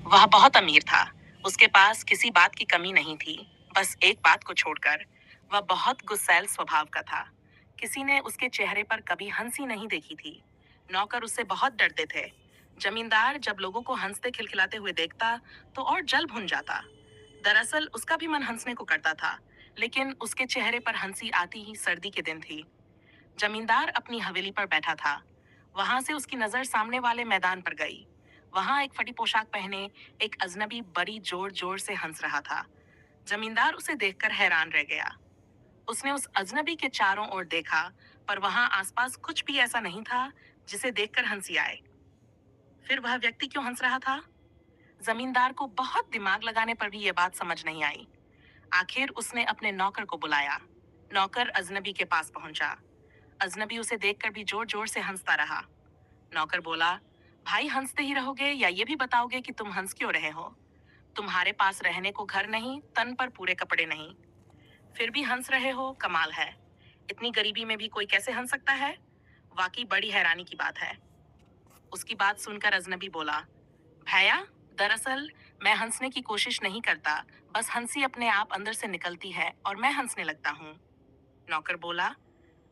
वह बहुत अमीर था। उसके पास किसी बात की कमी नहीं थी, बस एक बात को छोड़कर। वह बहुत गुस्सैल स्वभाव का था। किसी ने उसके चेहरे पर कभी हंसी नहीं देखी थी। नौकर उससे बहुत डरते थे। जमींदार जब लोगों को हंसते खिलखिलाते हुए देखता तो और जल भुन जाता। दरअसल उसका भी मन हंसने को करता था, लेकिन उसके चेहरे पर हंसी आती ही सर्दी के दिन थी। जमींदार अपनी हवेली पर बैठा था। वहां से उसकी नजर सामने वाले मैदान पर गई। वहां एक फटी पोशाक पहने एक अजनबी बड़ी जोर जोर से हंस रहा था। जमींदार उसे देखकर हैरान रह गया। उसने उस अजनबी के चारों ओर देखा, पर वहां आसपास कुछ भी ऐसा नहीं था जिसे देखकर हंसी आए। फिर वह व्यक्ति क्यों हंस रहा था? जमींदार को बहुत दिमाग लगाने पर भी यह बात समझ नहीं आई। आखिर उसने अपने नौकर को बुलाया। नौकर अजनबी के पास पहुंचा। अजनबी उसे देखकर भी जोर जोर से हंसता रहा। नौकर बोला, भाई हंसते ही रहोगे या ये भी बताओगे कि तुम हंस क्यों रहे हो? तुम्हारे पास रहने को घर नहीं, तन पर पूरे कपड़े नहीं, फिर भी हंस रहे हो, कमाल है। इतनी गरीबी में भी कोई कैसे हंस सकता है? वाकई बड़ी हैरानी की बात है। उसकी बात सुनकर अजनबी बोला, भैया, दरअसल मैं हंसने की कोशिश नहीं करता, बस हंसी अपने आप अंदर से निकलती है और मैं हंसने लगता हूँ। नौकर बोला,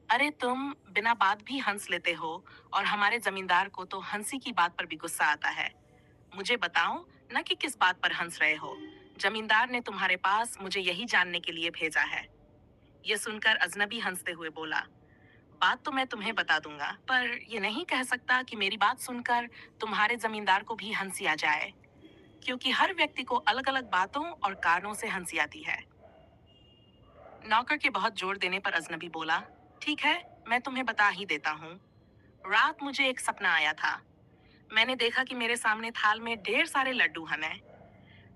अरे तुम बिना बात भी हंस लेते हो, और हमारे जमींदार को तो हंसी की बात पर भी गुस्सा आता है। मुझे बताओ न कि किस बात पर हंस रहे हो। जमींदार ने तुम्हारे पास मुझे यही जानने के लिए भेजा है। ये सुनकर अजनबी हंसते हुए बोला, बात तो मैं तुम्हें बता दूंगा, पर ये नहीं कह सकता कि मेरी बात सुनकर तुम्हारे जमींदार को भी हंसी आ जाए, क्योंकि हर व्यक्ति को अलग अलग बातों और कारणों से हंसी आती है। नौकर के बहुत जोर देने पर अजनबी बोला, ठीक है, मैं तुम्हें बता ही देता हूँ। रात मुझे एक सपना आया था। मैंने देखा कि मेरे सामने थाल में ढेर सारे लड्डू हैं।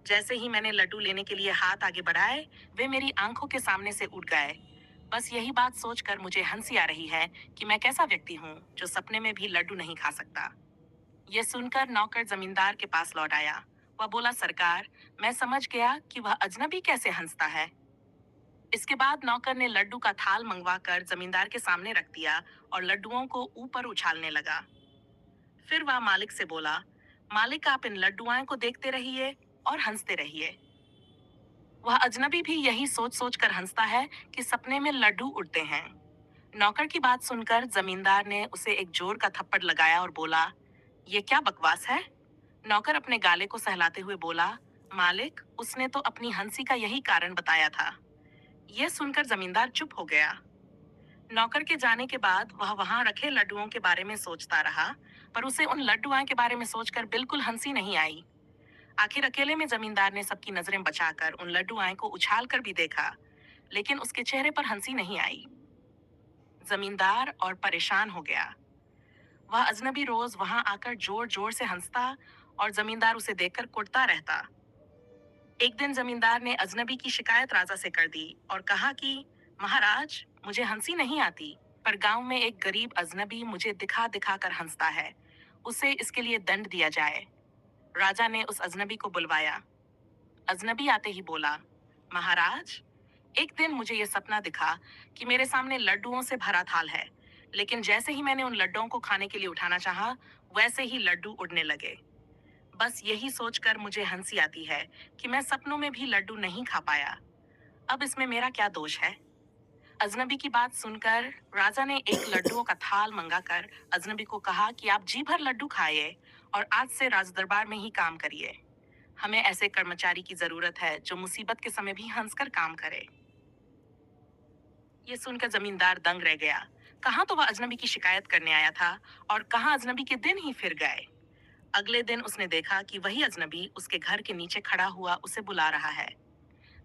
जैसे ही मैंने लड्डू लेने के लिए हाथ आगे बढ़ाए, वे मेरी आंखों के सामने से उड़ गए। बस यही बात सोचकर मुझे हंसी आ रही है कि मैं कैसा व्यक्ति हूँ जो सपने में भी लड्डू नहीं खा सकता। यह सुनकर नौकर जमींदार के पास लौट आया। वह बोला, सरकार, मैं समझ गया कि वह अजनबी कैसे हंसता है। इसके बाद नौकर ने लड्डू का थाल मंगवाकर जमींदार के सामने रख दिया और लड्डुओं को ऊपर उछालने लगा। फिर वह मालिक से बोला, मालिक, आप इन लड्डुओं को देखते रहिए और हंसते रहिए। वह अजनबी भी यही सोच सोच कर हंसता है कि सपने में लड्डू उड़ते हैं। नौकर की बात सुनकर जमींदार ने उसे एक जोर का थप्पड़ लगाया और बोला, ये क्या बकवास है? नौकर अपने गाले को सहलाते हुए बोला, मालिक, उसने तो अपनी हंसी का यही कारण बताया था। यह सुनकर जमींदार चुप हो गया। नौकर के जाने के बाद वह वहां रखे लड्डुओं के बारे में सोचता रहा, पर उसे उन लड्डुओं के बारे में सोचकर बिल्कुल हंसी नहीं आई। आखिर अकेले में जमींदार ने सबकी नजरें बचाकर उन लड्डुओं को उछाल कर भी देखा, लेकिन उसके चेहरे पर हंसी नहीं आई। जमींदार और परेशान हो गया। वह अजनबी रोज वहां आकर जोर जोर से हंसता और जमींदार उसे देखकर कुढ़ता रहता। एक दिन जमींदार ने अजनबी की शिकायत राजा से कर दी और कहा कि महाराज, मुझे हंसी नहीं आती, पर गांव में एक गरीब अजनबी मुझे दिखा दिखा कर हंसता है। उसे इसके लिए दंड दिया जाए। राजा ने उस अजनबी को बुलवाया। अजनबी आते ही बोला, महाराज, एक दिन मुझे यह सपना दिखा कि मेरे सामने लड्डुओं से भरा थाल है, लेकिन जैसे ही मैंने उन लड्डुओं को खाने के लिए उठाना चाहा, वैसे ही लड्डू उड़ने लगे। बस यही सोचकर मुझे हंसी आती है कि मैं सपनों में भी लड्डू नहीं खा पाया। अब इसमें मेरा क्या दोष है? अजनबी की बात सुनकर राजा ने एक लड्डुओं का थाल मंगाकर अजनबी को कहा कि आप जी भर लड्डू खाइए और आज से राज दरबार में ही काम करिए। हमें ऐसे कर्मचारी की जरूरत है जो मुसीबत के समय भी हंसकर काम करे। ये सुनकर जमींदार दंग रह गया। कहाँ तो वह अजनबी की शिकायत करने आया था और कहाँ अजनबी के दिन ही फिर गए। अगले दिन उसने देखा कि वही अजनबी उसके घर के नीचे खड़ा हुआ उसे बुला रहा है।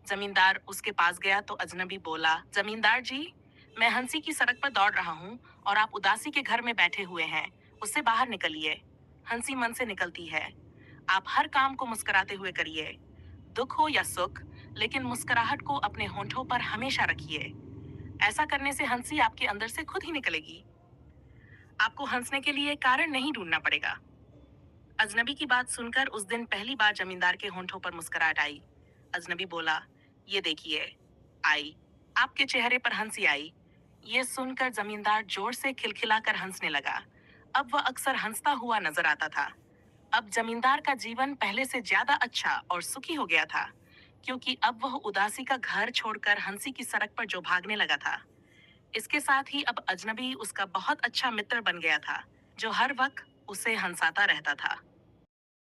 जमींदार उसके पास गया तो अजनबी बोला, जमींदार जी, मैं हंसी की सड़क पर दौड़ रहा हूँ और आप उदासी के घर में बैठे हुए हैं। उससे बाहर निकलिए। हंसी मन से निकलती है। आप हर काम को मुस्कुराते हुए करिए। दुख हो या सुख, लेकिन मुस्कुराहट को अपने होंठों पर हमेशा रखिए। ऐसा करने से हंसी आपके अंदर से खुद ही निकलेगी। आपको हंसने के लिए कारण नहीं ढूंढना पड़ेगा। अजनबी की बात सुनकर उस दिन पहली बार जमींदार के होंठों पर मुस्कुराहट आई। अजनबी बोला, ये देखिए, आई, आपके चेहरे पर हंसी आई। ये सुनकर जमींदार जोर से खिलखिलाकर हंसने लगा। अब वह अक्सर हंसता हुआ नजर आता था। अब जमींदार का जीवन पहले से ज्यादा अच्छा और सुखी हो गया था, क्योंकि अब वह उदासी का घर छोड़कर हंसी की सड़क पर जो भागने लगा था। इसके साथ ही अब अजनबी उसका बहुत अच्छा मित्र बन गया था, जो हर वक्त उसे हंसाता रहता था।